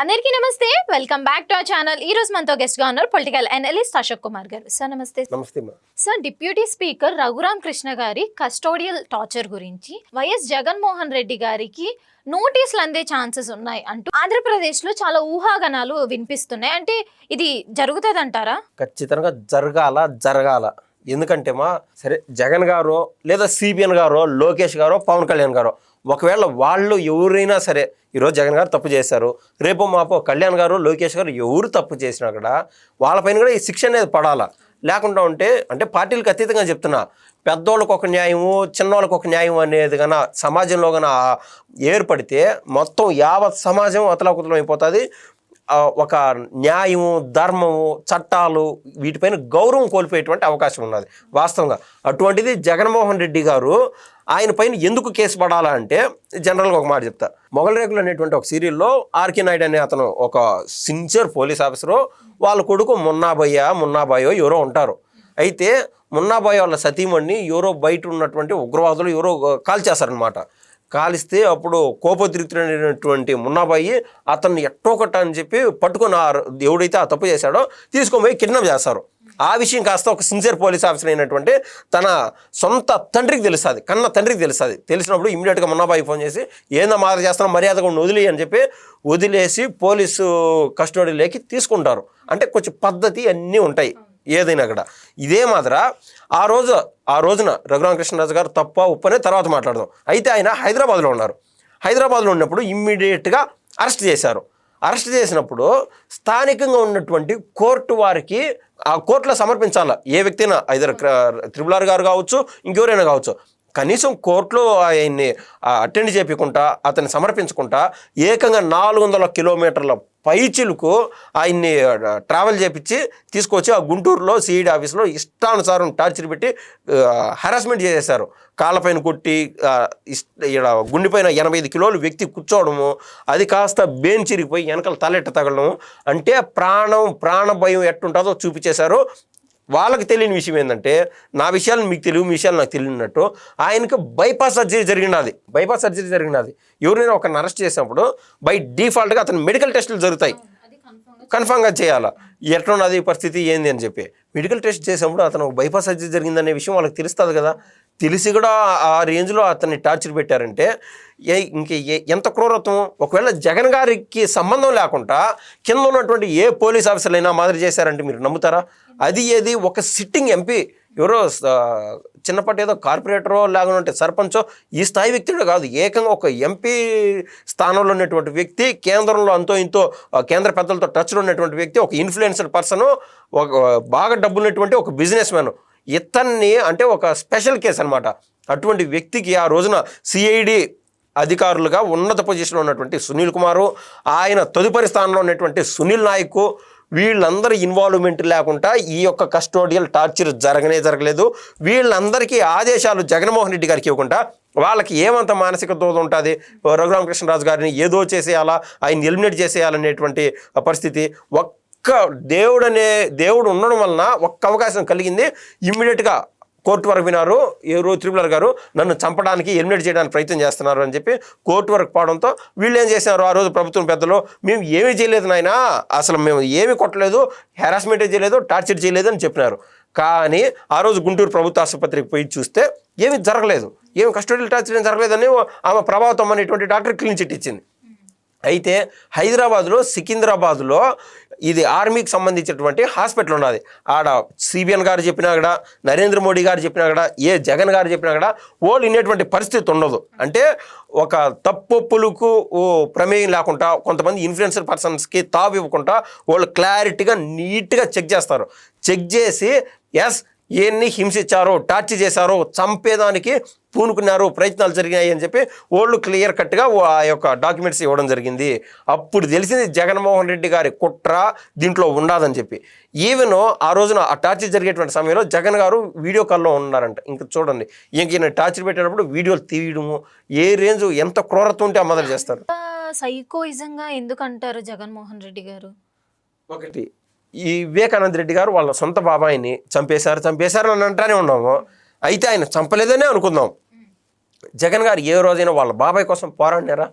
అందరికీ నమస్తే, welcome back to our channel. ఈ రోజు మనతో గెస్ట్ గా ఉన్నారు పొలిటికల్ అనలిస్ట్ అశోక్ కుమార్ గారు. సార్ నమస్తే. నమస్తే. Sir, deputy speaker Raghuram Krishna గారి కస్టోడియల్ టార్చర్ గురించి వైఎస్ జగన్మోహన్ రెడ్డి గారికి నోటీసులు అందే ఛాన్సెస్ ఉన్నాయి అంటూ ఆంధ్రప్రదేశ్ లో చాలా ఊహాగానాలు వినిపిస్తున్నాయి. అంటే ఇది జరుగుతుంది అంటారా? ఖచ్చితంగా జరగాల. ఎందుకంటే సరే జగన్ గారో లేదా సిబిఎన్ గారో లోకేష్ గారో పవన్ కళ్యాణ్ గారో ఒకవేళ వాళ్ళు ఎవరైనా సరే ఈరోజు జగన్ గారు తప్పు చేశారు, రేపు మాపో కళ్యాణ్ గారు లోకేష్ గారు ఎవరు తప్పు చేసినా కూడా వాళ్ళపైన కూడా ఈ శిక్ష అనేది పడాలా. లేకుండా ఉంటే అంటే పార్టీలకు అతీతంగా చెప్తున్నా, పెద్దోళ్ళకు ఒక న్యాయము చిన్నోళ్ళకు ఒక న్యాయం అనేది కన్నా సమాజంలో కన్నా ఏర్పడితే మొత్తం యావత్ సమాజం అతలాకుతలం అయిపోతుంది. ఒక న్యాయము ధర్మము చట్టాలు వీటిపైన గౌరవం కోల్పోయేటువంటి అవకాశం ఉన్నది వాస్తవంగా. అటువంటిది జగన్మోహన్ రెడ్డి గారు ఆయన పైన ఎందుకు కేసు పడాలా అంటే జనరల్గా ఒక మాట చెప్తా. మొగల్ రేకులు అనేటువంటి ఒక సీరియల్లో ఆర్కే నాయుడు అనే అతను ఒక సిన్సియర్ పోలీస్ ఆఫీసరు, వాళ్ళ కొడుకు మున్నాబాయో ఎవరో ఉంటారు. అయితే మున్నాబాయ్ వాళ్ళ సతీమణ్ణి ఎవరో బయట ఉన్నటువంటి ఉగ్రవాదులు ఎవరో కాల్చేస్తారనమాట. కాలిస్తే అప్పుడు కోపోద్రిక్తుడైనటువంటి మున్నాబాయి అతన్ని ఎట్టోకట్ట అని చెప్పి పట్టుకొని ఎవడైతే ఆ తప్పు చేశాడో తీసుకొని పోయి కిడ్నాప్ చేస్తారు. ఆ విషయం కాస్త ఒక సిన్సియర్ పోలీస్ ఆఫీసర్ అయినటువంటి తన సొంత తండ్రికి తెలుస్తుంది, కన్న తండ్రికి తెలుస్తుంది. తెలిసినప్పుడు ఇమీడియట్గా మున్నాబాయి ఫోన్ చేసి ఏందో మాదిరి చేస్తాను, మర్యాదగా వదిలేయి అని చెప్పి వదిలేసి పోలీసు కస్టడీలోకి తీసుకుంటారు. అంటే కొంచెం పద్ధతి అన్నీ ఉంటాయి ఏదైనా కూడా. ఇదే మాదిర ఆ రోజున రఘురామ కృష్ణరాజు గారు తప్ప ఉప్పనే తర్వాత మాట్లాడదాం. అయితే ఆయన హైదరాబాద్లో ఉన్నారు. హైదరాబాద్లో ఉన్నప్పుడు ఇమ్మీడియట్గా అరెస్ట్ చేశారు. అరెస్ట్ చేసినప్పుడు స్థానికంగా ఉన్నటువంటి కోర్టు వారికి ఆ కోర్టులో సమర్పించాలి. ఏ వ్యక్తి అయినా ఐదర్ త్రిపుల్ గారు కావచ్చు, ఇంకెవరైనా కావచ్చు. కనీసం కోర్టులో ఆయన్ని అటెండ్ చేయకుండా అతన్ని సమర్పించకుండా ఏకంగా 400 కిలోమీటర్ల పైచిలకు ఆయన్ని ట్రావెల్ చేపించి తీసుకొచ్చి ఆ గుంటూరులో సిఐడి ఆఫీస్లో ఇష్టానుసారం టార్చర్ పెట్టి హెరాస్మెంట్ చేసేశారు. కాళ్ళపైన కొట్టి గుండెపైన 85 కిలోలు వ్యక్తి కూర్చోవడము, అది కాస్త బేన్ చిరిగిపోయి వెనకాల తలెట్ట తగలడము. అంటే ప్రాణ భయం ఎట్టుంటుందో చూపించేశారు. వాళ్ళకి తెలియని విషయం ఏంటంటే నా విషయాలు మీకు తెలియదు, మీ విషయాలు నాకు తెలియనట్టు ఆయనకు బైపాస్ సర్జరీ జరిగినది. ఎవరైనా ఒకరిని అరెస్ట్ చేసినప్పుడు బై డిఫాల్ట్గా అతను మెడికల్ టెస్టులు జరుగుతాయి, కన్ఫామ్గా చేయాలా ఎట్లున్నది పరిస్థితి ఏంది అని చెప్పి. మెడికల్ టెస్ట్ చేసినప్పుడు అతను బైపాస్ సర్జరీ జరిగిందనే విషయం వాళ్ళకి తెలుస్తుంది కదా. తెలిసి కూడా ఆ రేంజ్లో అతన్ని టార్చర్ పెట్టారంటే ఎంత క్రూరత్వం. ఒకవేళ జగన్ గారికి సంబంధం లేకుండా కింద ఉన్నటువంటి ఏ పోలీస్ ఆఫీసర్లైనా మాదిరి చేశారంటే మీరు నమ్ముతారా? అది ఏది ఒక సిట్టింగ్ ఎంపీ ఎవరో చిన్నపాటి ఏదో కార్పొరేటరో లేకుంటే సర్పంచో ఈ స్థాయి వ్యక్తుడే కాదు, ఏకంగా ఒక ఎంపీ స్థానంలో ఉన్నటువంటి వ్యక్తి, కేంద్రంలో అంతో ఇంతో కేంద్ర పెద్దలతో టచ్లో ఉన్నటువంటి వ్యక్తి, ఒక ఇన్ఫ్లుయెన్సర్ పర్సను, ఒక బాగా డబ్బున్నటువంటి ఒక బిజినెస్ మ్యాన్. ఇతన్ని అంటే ఒక స్పెషల్ కేసు అనమాట. అటువంటి వ్యక్తికి ఆ రోజున సిఐడి అధికారులుగా ఉన్నత పొజిషన్లో ఉన్నటువంటి సునీల్ కుమారు, ఆయన తదుపరి స్థానంలో ఉన్నటువంటి సునీల్ నాయక్, వీళ్ళందరూ ఇన్వాల్వ్మెంట్ లేకుండా ఈ యొక్క కస్టోడియల్ టార్చర్ జరగలేదు. వీళ్ళందరికీ ఆదేశాలు జగన్మోహన్ రెడ్డి గారికి ఇవ్వకుండా వాళ్ళకి ఏమంత మానసిక దోధ ఉంటుంది, రఘురామ కృష్ణరాజు గారిని ఏదో చేసేయాలా, ఆయన ఎలిమినేట్ చేసేయాలనేటువంటి పరిస్థితి. దేవుడు ఉండడం వలన ఒక్క అవకాశం కలిగింది. ఇమ్మీడియట్గా కోర్టు వరకు వినారు. ఎవరు త్రిపుల్ గారు నన్ను చంపడానికి ఎలిమినేట్ చేయడానికి ప్రయత్నం చేస్తున్నారు అని చెప్పి కోర్టు వరకు పోవడంతో వీళ్ళు ఏం చేశారు, ఆ రోజు ప్రభుత్వం పెద్దలు మేము ఏమీ చేయలేదు నాయన, అసలు మేము ఏమీ కొట్టలేదు, హెరాస్మెంటే చేయలేదు, టార్చర్ చేయలేదు అని చెప్పినారు. కానీ ఆ రోజు గుంటూరు ప్రభుత్వ ఆసుపత్రికి పోయి చూస్తే ఏమీ జరగలేదు, ఏమి కస్టోడియల్ టార్చర్ ఏం జరగలేదని ఆమె ప్రభావితం అనేటువంటి డాక్టర్ క్లీన్ చిట్ ఇచ్చింది. అయితే హైదరాబాద్లో సికింద్రాబాద్లో ఇది ఆర్మీకి సంబంధించినటువంటి హాస్పిటల్ ఉన్నది. ఆడ సిబిఎన్ గారు చెప్పినా కూడా, నరేంద్ర మోడీ గారు చెప్పినా కూడా, ఏ జగన్ గారు చెప్పినా కూడా వాళ్ళు వినేటువంటి పరిస్థితి ఉండదు. అంటే ఒక తప్పులకు ప్రమేయం లేకుండా కొంతమంది ఇన్ఫ్లుయెన్సర్ పర్సన్స్కి తావు ఇవ్వకుండా వాళ్ళు క్లారిటీగా నీట్గా చెక్ చేస్తారు. చెక్ చేసి ఎన్ని హింసించారో, టార్చర్ చేశారో, చంపేదానికి పూనుకున్నారు, ప్రయత్నాలు జరిగాయి అని చెప్పి వాళ్ళు క్లియర్ కట్గా ఆ యొక్క డాక్యుమెంట్స్ ఇవ్వడం జరిగింది. అప్పుడు తెలిసింది జగన్మోహన్ రెడ్డి గారి కుట్ర దీంట్లో ఉండదని చెప్పి. ఈవెన్ ఆ రోజున ఆ టార్చర్ జరిగేటువంటి సమయంలో జగన్ గారు వీడియో కాల్లో ఉన్నారంట. ఇంకా చూడండి, ఈయన టార్చర్ పెట్టేటప్పుడు వీడియోలు తీయడము, ఏ రేంజ్ ఎంత క్రూరత్వం ఉంటే ఆ మొదలు చేస్తారు. సైకోయిజంగా ఎందుకు అంటారు జగన్మోహన్ రెడ్డి గారు? ఒకటి, ఈ వివేకానంద రెడ్డి గారు వాళ్ళ సొంత బాబాయిని చంపేశారు అని అంటానే ఉన్నాము. అయితే ఆయన చంపలేదనే అనుకుందాం. జగన్ గారు ఏ రోజైనా వాళ్ళ బాబాయ్ కోసం పోరాడినారా?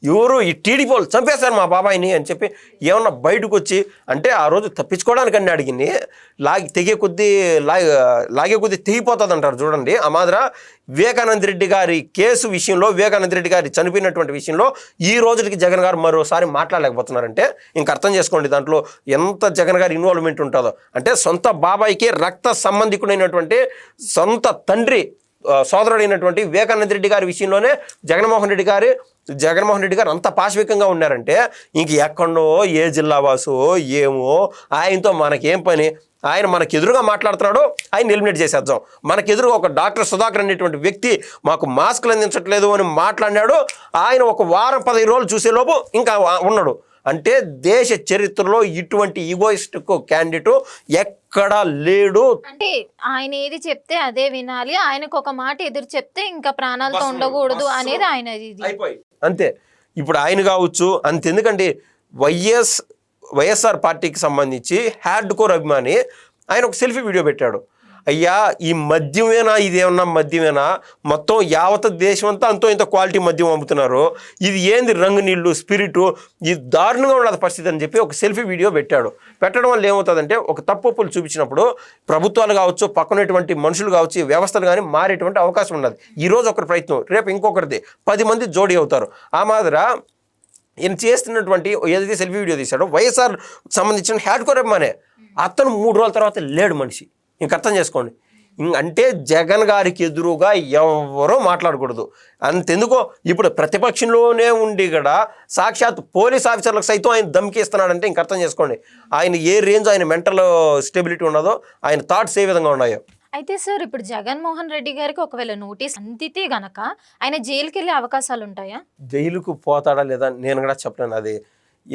ఎవరు ఈ టీడీపీ వాళ్ళు చంపేశారు మా బాబాయిని అని చెప్పి ఏమన్నా బయటకు వచ్చి అంటే ఆ రోజు తప్పించుకోవడానికి అన్నీ అడిగింది లాగే కొద్దీ తెగిపోతుంది అంటారు చూడండి. ఆ మాదిర వివేకానంద రెడ్డి గారి కేసు విషయంలో, వివేకానంద రెడ్డి గారి చనిపోయినటువంటి విషయంలో ఈ రోజుకి జగన్ గారు మరోసారి మాట్లాడలేకపోతున్నారంటే ఇంక అర్థం చేసుకోండి దాంట్లో ఎంత జగన్ గారి ఇన్వాల్వ్మెంట్ ఉంటుందో. అంటే సొంత బాబాయికి రక్త సంబంధికుడైనటువంటి సొంత తండ్రి సోదరుడైనటువంటి వివేకానంద రెడ్డి గారి విషయంలోనే జగన్మోహన్ రెడ్డి గారు అంత పాశవికంగా ఉన్నారంటే ఇంక ఎక్కడో ఏ జిల్లా వాసు ఏమో ఆయనతో మనకేం పని. ఆయన మనకు ఎదురుగా మాట్లాడుతున్నాడు, ఆయన ఎలిమినేట్ చేసేద్దాం. మనకు ఎదురుగా ఒక డాక్టర్ సుధాకర్ అనేటువంటి వ్యక్తి మాకు మాస్కులు అందించట్లేదు అని మాట్లాడినాడు. ఆయన ఒక వారం 15 రోజులు చూసేలోపు ఇంకా ఉన్నాడు. అంటే దేశ చరిత్రలో ఇటువంటి ఈగోయిస్టిక్ క్యాండిడేట్ ఎక్కడా లేడు. అంటే ఆయన ఏది చెప్తే అదే వినాలి, ఆయనకు ఒక మాట ఎదురు చెప్తే ఇంకా ప్రాణాలతో ఉండకూడదు అనేది ఆయన అంతే. ఇప్పుడు ఆయన కావచ్చు అంతెందుకంటే వైఎస్ఆర్ పార్టీకి సంబంధించి హ్యాడ్ కోర్ అభిమాని ఆయన ఒక సెల్ఫీ వీడియో పెట్టాడు. అయ్యా ఈ మద్యమేనా, ఇదేమన్నా మద్యమేనా, మొత్తం యావత్ దేశం అంతా అంతో ఇంత క్వాలిటీ మద్యం అమ్ముతున్నారు, ఇది ఏంది రంగు నీళ్ళు స్పిరిటు, ఇది దారుణంగా ఉండదు పరిస్థితి అని చెప్పి ఒక సెల్ఫీ వీడియో పెట్టడం వల్ల ఏమవుతుందంటే ఒక తప్పులు చూపించినప్పుడు ప్రభుత్వాలు కావచ్చు, పక్కనటువంటి మనుషులు కావచ్చు, వ్యవస్థలు కానీ మారేటువంటి అవకాశం ఉన్నది. ఈరోజు ఒకరి ప్రయత్నం, రేపు ఇంకొకరిది, 10 మంది జోడీ అవుతారు. ఆ మాదిర ఈయన చేస్తున్నటువంటి ఏదైతే సెల్ఫీ వీడియో తీశాడో వైఎస్ఆర్ సంబంధించిన హ్యాడ్ కోర్ అభిమానే, అతను 3 రోజుల తర్వాత లేడు మనిషి. ఇంక అర్థం చేసుకోండి. అంటే జగన్ గారికి ఎదురుగా ఎవరో మాట్లాడకూడదు. అంతెందుకో ఇప్పుడు ప్రతిపక్షంలోనే ఉండి కూడా సాక్షాత్ పోలీస్ ఆఫీసర్లకు సైతం ఆయన ధమ్కిస్తున్నాడంటే ఇంక అర్థం చేసుకోండి ఆయన ఏ రేంజ్, ఆయన మెంటల్ స్టెబిలిటీ ఉన్నదో, ఆయన థాట్స్ ఏ విధంగా ఉన్నాయో. అయితే సార్ ఇప్పుడు జగన్మోహన్ రెడ్డి గారికి ఒకవేళ నోటీస్ అందితే గనక ఆయన జైలుకి వెళ్ళే అవకాశాలు ఉంటాయా? జైలుకు పోతాడా లేదా నేను కూడా చెప్పలేను అది.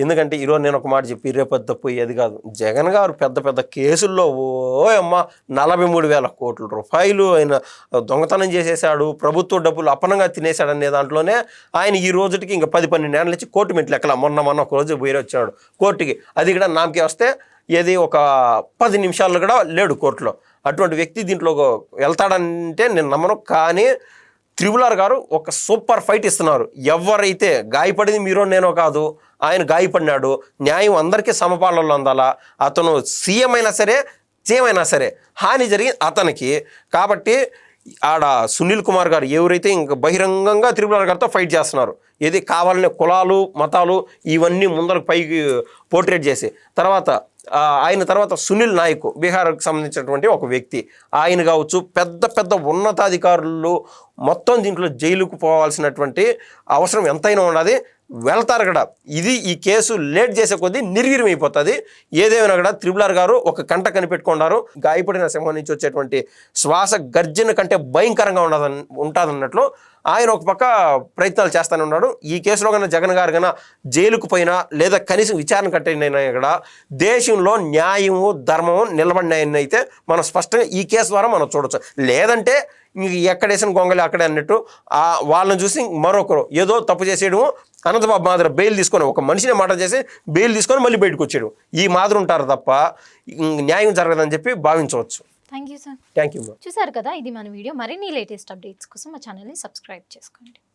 ఎందుకంటే ఈరోజు నేను ఒక మాట చెప్పి రేపొద్దు పోయేది కాదు. జగన్ గారు పెద్ద కేసుల్లో అమ్మ 43,000 కోట్ల రూపాయలు ఆయన దొంగతనం చేసేసాడు, ప్రభుత్వ డబ్బులు అపనంగా తినేశాడు అనే దాంట్లోనే ఆయన ఈ రోజుకి ఇంకా 10-12 ఏళ్ళ నుంచి కోర్టు మెట్లు ఎక్కల. మొన్న ఒక రోజు పోయి వచ్చాడు కోర్టుకి, అది కూడా నామకే వస్తే ఏది ఒక 10 నిమిషాలు కూడా లేడు కోర్టులో. అటువంటి వ్యక్తి దీంట్లో వెళ్తాడంటే నేను నమ్మను. కానీ త్రిపుల్ ఆర్ గారు ఒక సూపర్ ఫైట్ ఇస్తున్నారు. ఎవరైతే గాయపడింది మీరో నేనో కాదు, ఆయన గాయపడినాడు, న్యాయం అందరికీ సమపాలనలో అందాలా. అతను సీఎం అయినా సరే, అయినా సరే హాని జరిగింది అతనికి. కాబట్టి ఆడ సునీల్ కుమార్ గారు ఎవరైతే ఇంకా బహిరంగంగా త్రిపుల్ ఆర్ గారితో ఫైట్ చేస్తున్నారు, ఏది కావాలనే కులాలు మతాలు ఇవన్నీ ముందరకు పైకి పోర్ట్రేట్ చేసి, ఆయన తర్వాత సునీల్ నాయక్ బీహార్కి సంబంధించినటువంటి ఒక వ్యక్తి, ఆయన కావచ్చు పెద్ద ఉన్నతాధికారులు మొత్తం దీంట్లో జైలుకు పోవాల్సినటువంటి అవసరం ఎంతైనా ఉన్నది. వెళ్తారు కూడా. ఈ కేసు లేట్ చేసే కొద్దీ నిర్వీర్యం అయిపోతుంది. ఏదేమైనా కూడా త్రిపుల్ ఆర్ గారు ఒక కంట కనిపెట్టుకున్నారు. గాయపడిన సింహం నుంచి వచ్చేటువంటి శ్వాస గర్జన కంటే భయంకరంగా ఉంటుందన్నట్లు ఆయన ఒక పక్క ప్రయత్నాలు చేస్తూనే ఉన్నాడు. ఈ కేసులో కన్నా జగన్ గారు కన్నా జైలుకు పోయినా లేదా కనీసం విచారణ కట్టినైనా కూడా దేశంలో న్యాయము ధర్మము నిలబడినాయని అయితే మనం స్పష్టంగా ఈ కేసు ద్వారా మనం చూడొచ్చు. లేదంటే ఎక్కడేసిన గొంగలి అక్కడే అన్నట్టు వాళ్ళని చూసి మరొకరు ఏదో తప్పు చేసేయడము, అనంతబాబు మాదిరి బెయిల్ తీసుకొని ఒక మనిషిని మాట చేసి బెయిల్ తీసుకొని మళ్ళీ బయటకు వచ్చేయడం, ఈ మాదిరి ఉంటారు తప్ప న్యాయం జరగదని చెప్పి భావించవచ్చు. Thank you sir. Thank you. చూసారు కదా, ఇది మన వీడియో. మరిన్ని లేటెస్ట్ అప్డేట్స్ కోసం మా ఛానల్ని సబ్స్క్రైబ్ చేసుకోండి.